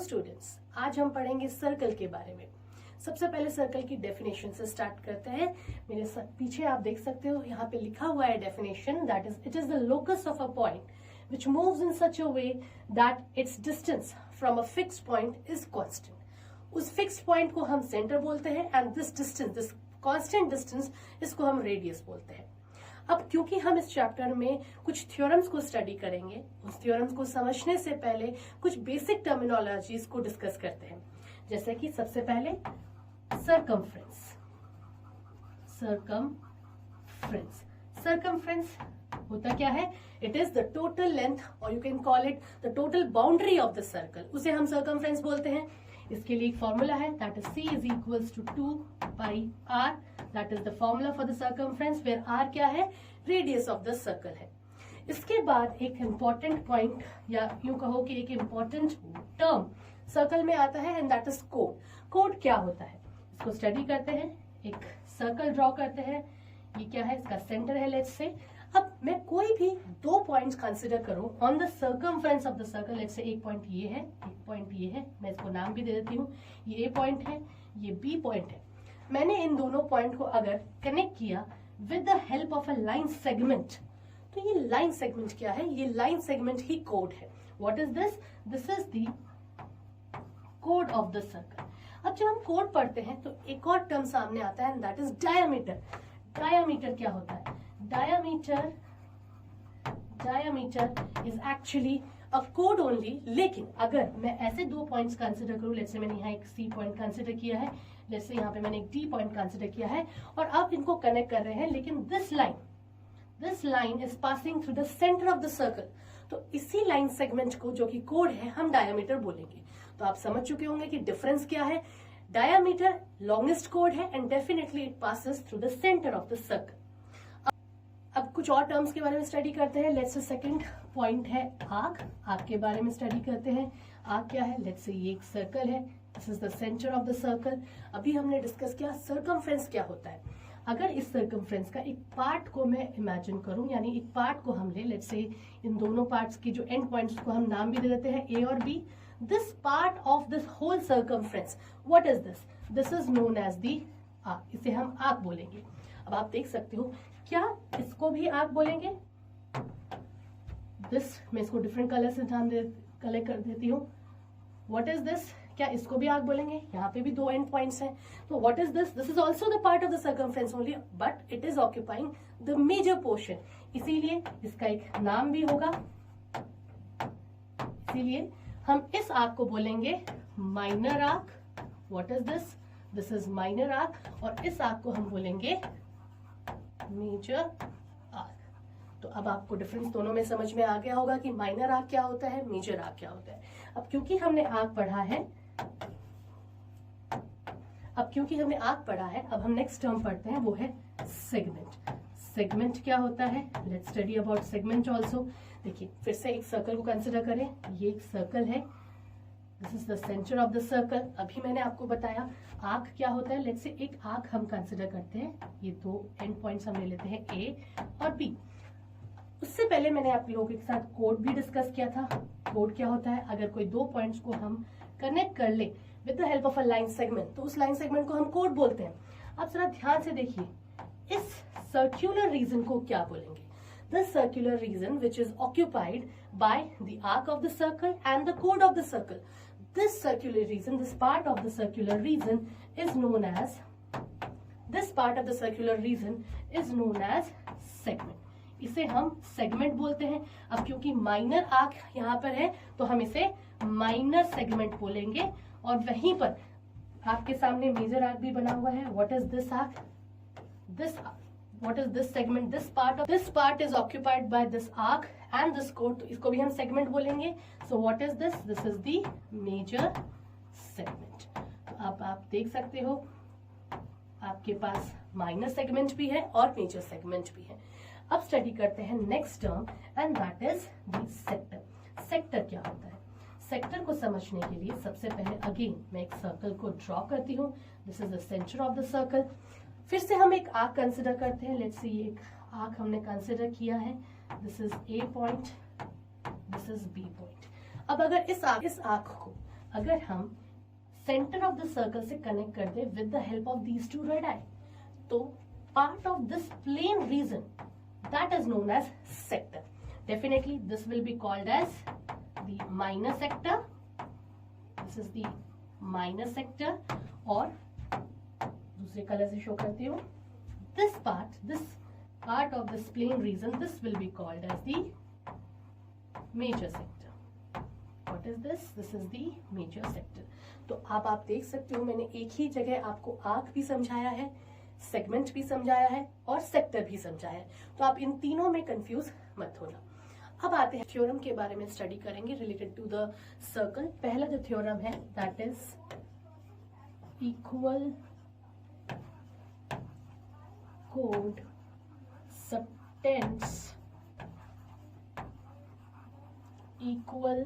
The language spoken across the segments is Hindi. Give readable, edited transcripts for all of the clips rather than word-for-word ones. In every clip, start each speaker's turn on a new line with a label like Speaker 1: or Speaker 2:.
Speaker 1: स्टूडेंट्स, आज हम पढ़ेंगे सर्कल के बारे में। सबसे पहले सर्कल की डेफिनेशन से स्टार्ट करते हैं। मेरे पीछे आप देख सकते हो, यहाँ पे लिखा हुआ है definition, that is it is the locus of a point which moves in such a way that its distance from a fixed point is constant। उस फिक्स्ड पॉइंट को हम सेंटर बोलते हैं एंड दिस कांस्टेंट डिस्टेंस इसको हम रेडियस बोलते हैं। अब क्योंकि हम इस चैप्टर में कुछ थ्योरम्स को स्टडी करेंगे, उस थ्योरम्स को समझने से पहले कुछ बेसिक टर्मिनोलॉजीज को डिस्कस करते हैं। जैसे कि सबसे पहले सरकमफ्रेंस होता क्या है? It is the total length और you can call it the total boundary of the circle, उसे हम सर्कमफ्रेंस बोलते हैं। इसके लिए एक फॉर्मूला है, that is c is equals to 2πr, that is the formula for the circumference, where r क्या है? रेडियस ऑफ द सर्कल है। इसके बाद एक इंपॉर्टेंट पॉइंट या यूं कहो कि एक इंपॉर्टेंट टर्म सर्कल में आता है and that is code. Code क्या होता है इसको स्टडी करते हैं। एक सर्कल ड्रॉ करते हैं, ये क्या है? इसका सेंटर है लेट्स से। अब मैं कोई भी दो पॉइंट्स कंसिडर करूं on the circumference of the circle, let's say एक पॉइंट ये है, एक पॉइंट ये है, मैं इसको नाम भी दे देती हूँ, ये A पॉइंट है, ये B पॉइंट है। मैंने इन दोनों पॉइंट को अगर कनेक्ट किया with the help of a line segment, तो ये लाइन सेगमेंट क्या है? ये लाइन सेगमेंट ही कोड है। What is this? This is the code of the circle. अब जब हम कोड पढ़ते हैं तो एक और टर्म सामने आता है and that is diameter. Diameter क्या होता है? Diameter is actually a code only. लेकिन अगर मैं ऐसे दो पॉइंट्स कंसिडर करूं, लेट्स से मैंने यहाँ एक C पॉइंट कंसिडर किया है, लेट्स से यहाँ पे मैंने एक D पॉइंट कंसिडर किया है और अब इनको कनेक्ट कर रहे हैं, लेकिन this line is passing through the centre of the circle, तो इसी लाइन सेगमेंट को जो कि कोड है हम डायमीटर बोलेंगे। तो आप समझ चुके होंगे कि डिफरेंस क्या है। डायमीटर लॉन्गेस्ट कोड है and definitely it passes through the centre of the circle. अब कुछ और टर्म्स के बारे में स्टडी करते हैं। लेट्स से सेकंड पॉइंट है आर्क के बारे में स्टडी करते हैं। आर्क क्या है? लेट्स से ये एक सर्कल है, this is the centre of the circle. अभी हमने डिस्कस किया सर्कमफ्रेंस क्या होता है। अगर इस सर्कमफ्रेंस का एक पार्ट को मैं इमेजिन करूं, यानी एक पार्ट को हम ले, लेट्स से इन दोनों पार्ट्स की जो एंड पॉइंट्स को हम नाम भी दे देते हैं A और B। This part of this whole circumference, what is this? This is known as the arc, इसे हम आर्क बोलेंगे। अब आप देख सकते हो, क्या इसको भी आर्क बोलेंगे? मैं इसको डिफरेंट कलर से कलर कर देती हूँ। What is this? क्या इसको भी आर्क बोलेंगे? यहाँ पे भी दो एंड पॉइंट्स हैं, तो what is this? This is also the part of the circumference only, but it is occupying the major portion, इसीलिए इसका एक नाम भी होगा। इसीलिए हम इस आर्क को बोलेंगे minor arc. What is this? This is minor arc. और इस आर्क को हम बोलेंगे मेजर आर्क। तो अब आपको डिफरेंस दोनों में समझ में आ गया होगा कि माइनर आर्क क्या होता है, मेजर आर्क क्या होता है। अब क्योंकि हमने आर्क पढ़ा है, अब हम नेक्स्ट टर्म पढ़ते हैं, वो है सेगमेंट। सेगमेंट क्या होता है? Let's study about segment also. देखिए, फिर से एक सर्कल को कंसिडर करें, ये एक सर्कल है, this is the centre of the circle. अभी मैंने आपको बताया आर्क क्या होता है। लेट्स से एक आर्क हम कंसिडर करते हैं, ये दो एंड पॉइंट्स हम ले लेते हैं A और B। उससे पहले मैंने आप लोगों के साथ कोड भी डिस्कस किया था। कोड क्या होता है? अगर कोई दो पॉइंट्स को हम कनेक्ट कर ले with the help of a line segment, तो उस लाइन सेगमेंट को हम कोड बोलते हैं। अब जरा ध्यान से देखिए, इस सर्क्यूलर रीजन को क्या बोलेंगे? The circular region which is occupied by the arc of the circle and the chord of the circle. This circular region, this part of the circular region is known as segment. इसे हम सेगमेंट बोलते हैं। अब क्योंकि माइनर आर्क यहाँ पर है तो हम इसे माइनर सेगमेंट बोलेंगे। और वहीं पर आपके सामने मेजर आर्क भी बना हुआ है। What is this arc? What is this segment? This part is occupied by this arc and this chord, तो इसको भी हम segment बोलेंगे। So what is this? This is the major segment। तो अब आप देख सकते हो, आपके पास माइनर सेगमेंट भी है और मेजर सेगमेंट भी है। अब स्टडी करते हैं next term and that is the sector. Sector क्या होता है? सेक्टर को समझने के लिए सबसे पहले अगेन मैं एक सर्कल को ड्रॉ करती हूँ। This is the centre of the circle. फिर से हम एक आर्क कंसिडर करते हैं। लेट्स सी, ये एक आर्क हमने कंसिडर किया है, this is A point, this is B point. अब अगर इस आर्क को अगर हम सेंटर ऑफ द सर्कल से कनेक्ट कर दे with the help of these two radii, तो part of this plane region that is known as sector. Definitely this will be called as the minor sector. This is the minor sector. और दूसरे कलर से शो करती हूँ. this part of this plane region, this will be called as the major sector. What is this? This is the major sector. तो आप देख सकते हो मैंने एक ही जगह आपको आर्क भी समझाया है, सेगमेंट भी समझाया है और सेक्टर भी समझाया है. तो आप इन तीनों में कंफ्यूज मत होना. अब आते हैं थ्योरम के बारे में स्टडी करेंगे रिलेटेड टू द सर्कल. पहला जो थ्योरम है that is equal chord subtends equal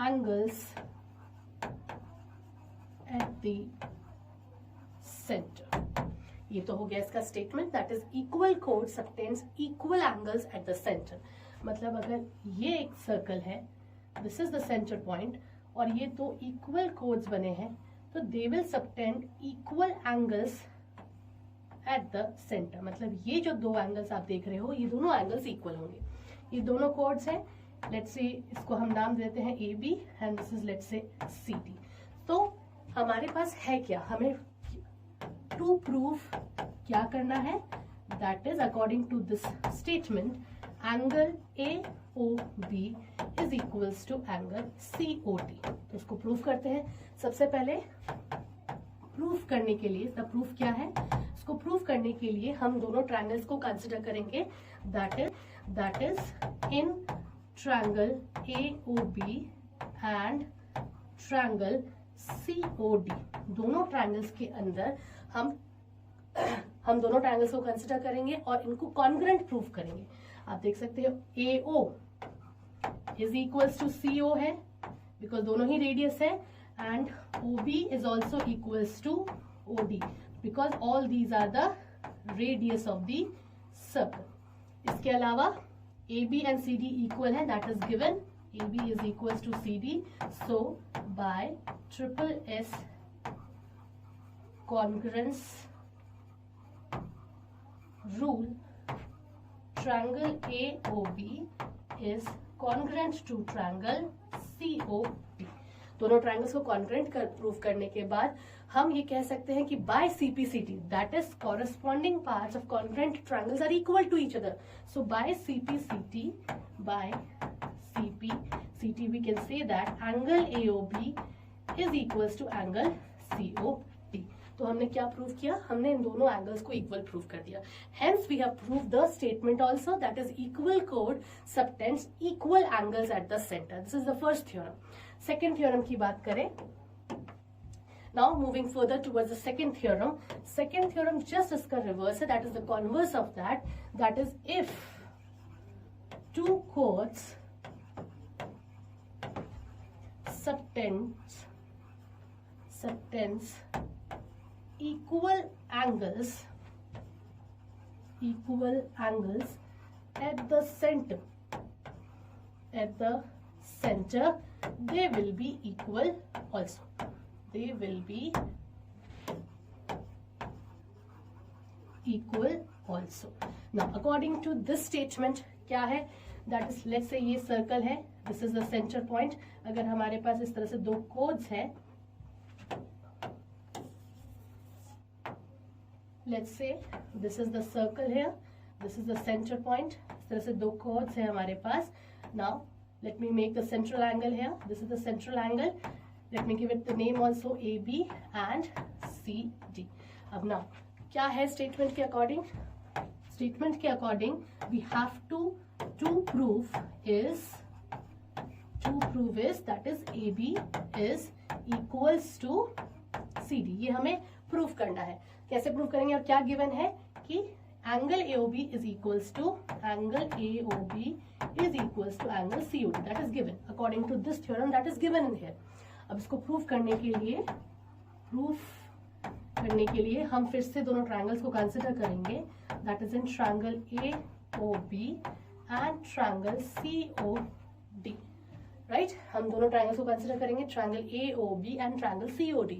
Speaker 1: angles at the center. ये तो हो गया इसका statement. That is equal chord subtends equal angles at the center. मतलब अगर ये एक सर्कल है, this is the centre point, और ये दो इक्वल chords बने हैं, तो they will subtend equal angles at the centre. मतलब ये जो दो एंगल्स आप देख रहे हो, ये दोनों एंगल्स इक्वल होंगे. ये दोनों कोड्स हैं. लेट्स से इसको हम नाम देते हैं A B and this is let's say C D. तो हमारे पास है क्या, हमें टू प्रूव क्या करना है, that is according to this statement angle A O B is equals to angle C O D. तो इसको प्रूव करते हैं. सबसे पहले प्रूफ करने के लिए, द प्रूफ क्या है, इसको प्रूव करने के लिए हम दोनों ट्रायंगल्स को कंसिडर करेंगे. That is in triangle AOB and triangle COD. दोनों ट्रायंगल्स के अंदर हम दोनों ट्रायंगल्स को कंसिडर करेंगे और इनको कॉन्ग्रुएंट प्रूफ करेंगे. आप देख सकते हो AO is equals to CO है बिकॉज दोनों ही रेडियस है, and OB is also equals to OD because all these are the radius of the circle. इसके अलावा AB and CD equal है, that is given. AB is equals to CD. So by triple S congruence rule, triangle AOB is congruent to triangle COD. दोनों ट्रायंगल्स को कॉन्ग्रुएंट प्रूफ करने के बाद हम ये कह सकते हैं कि by CPCT, that is corresponding parts of congruent triangles are equal to each other. So by CPCT we can say that angle AOB is equals to angle COD. तो हमने क्या प्रूव किया, हमने इन दोनों एंगल्स को इक्वल प्रूव कर दिया. Hence we have proved the statement also that is equal chord subtends equal angles at the center. This is the first theorem. Second theorem की बात करें. Now moving further towards the second theorem. Second theorem just इसका रिवर्स है, that is the converse of that. That is if two chords subtends equal angles at the center, they will be equal also. They will be equal also. Now according to this statement क्या है, that is let's say ये सर्कल है, this is the center point. अगर हमारे पास इस तरह से दो कोड्स हैं, let's say this is the circle here, this is the center point. इस तरह से दो chords हैं हमारे पास. Now let me make the central angle here. This is the central angle. Let me give it the name also AB and CD. अब now क्या है statement के according? Statement के according we have to prove is that is AB is equals to CD. ये हमें प्रूफ करना है. कैसे प्रूफ करेंगे और क्या गिवन है कि angle AOB is equals to angle COD. That is given according to this theorem that is given in here. अब इसको प्रूफ करने के लिए हम फिर से दोनों ट्रायंगल्स को कंसिडर करेंगे. That is in triangle AOB and triangle COD. Right हम दोनों ट्राइंगल्स को कंसिडर करेंगे, triangle AOB and triangle COD।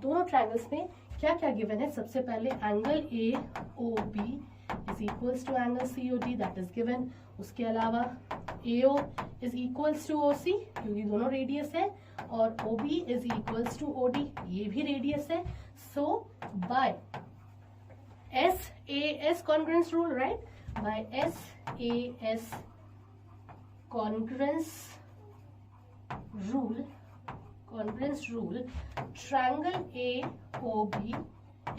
Speaker 1: दोनों ट्राइंगल्स में क्या क्या गिवन है? सबसे पहले angle AOB is equals to angle COD, that is given. उसके अलावा AO is equals to OC क्योंकि दोनों रेडियस है, और OB is equals to OD, ये भी रेडियस है। So by SAS congruence rule, right? By SAS congruence rule, triangle AOB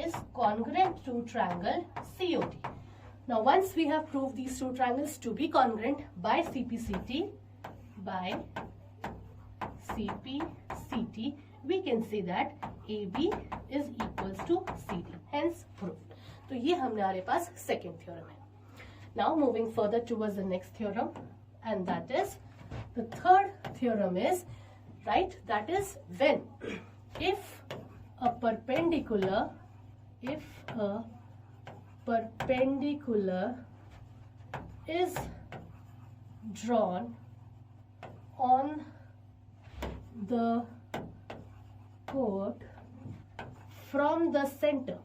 Speaker 1: is congruent to triangle COD. Now, once we have proved these two triangles to be congruent by CPCT, we can say that AB is equals to CD. Hence, proved. तो ये हमारे पास second theorem है. Now, moving further towards the next theorem, and that is the third theorem is, right, that is when if a perpendicular is drawn on the chord from the center,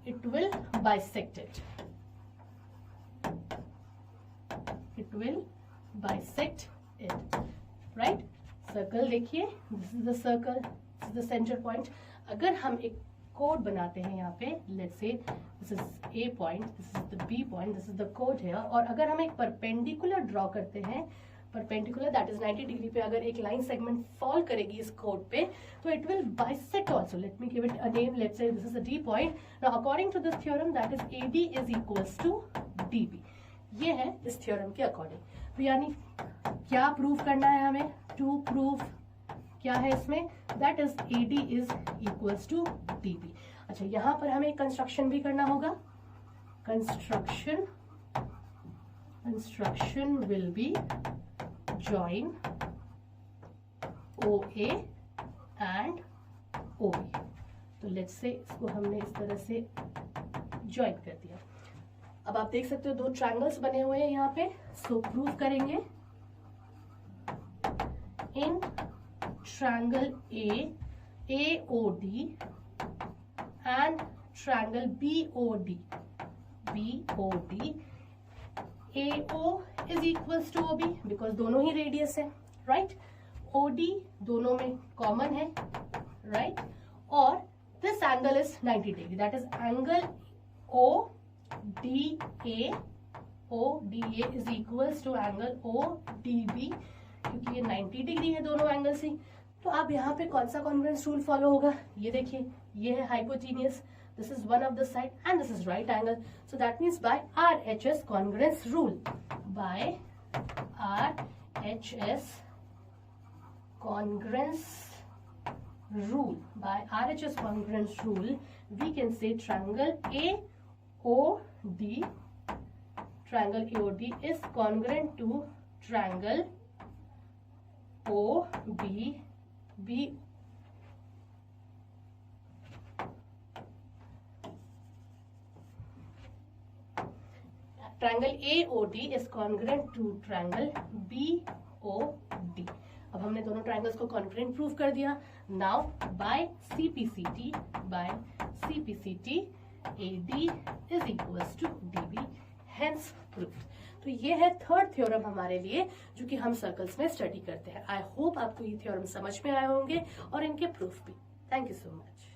Speaker 1: it will bisect it. Right? Circle देखिए, this is the circle, this is the centre point. अगर हम एक कोड बनाते हैं यहाँ पे, let's say this is A point, this is the B point, this is the code है, और अगर हम एक परपेंडिकुलर ड्रॉ करते हैं, परपेंडिकुलर दैट इज 90 डिग्री पे अगर एक लाइन सेगमेंट फॉल करेगी इस कोड पे, तो it will bisect also. Let me give it a name, let's say this is the D point. Now according to this theorem that is AD is equals to DB। ये है इस थ्योरम के अकॉर्डिंग। तो यानी क्या प्रूव करना है हमें? टू प्रूव क्या है इसमें? That is AD is equals to DB। अच्छा, यहां पर हमें कंस्ट्रक्शन भी करना होगा। Construction will be join OA and OB। तो लेट्स से इसको हमने इस तरह से ज्वाइन कर दिया। अब आप देख सकते हो दो ट्रायंगल्स बने हुए हैं यहाँ पे। सो प्रूव करेंगे in triangle AOD and triangle BOD AO is equals to OB because दोनों ही रेडियस है, राइट? OD दोनं में कॉमन है, राइट? और this angle is 90 degree, that is angle ODA is equals to angle ODB क्योंकि ये 90 डिग्री है दोनों एंगल से। तो अब यहाँ पे कौन सा कॉन्ग्रुएंस रूल फॉलो होगा? ये देखिए, ये है hypotenuse, this is one of the side and this is right angle, so that means by RHS congruence rule, by RHS congruence rule, we can say triangle AOD is congruent to triangle OBB। Triangle AOD is congruent to triangle BOD। अब हमने दोनों ट्रायंगल्स को कॉन्ग्रुएंट प्रूव कर दिया। Now by CPCT AD is equals to DB, hence proved। तो ये है थर्ड थ्योरम हमारे लिए जो कि हम सर्कल्स में स्टडी करते हैं। आई होप आपको ये थ्योरम समझ में आए होंगे और इनके प्रूफ भी। Thank you so much.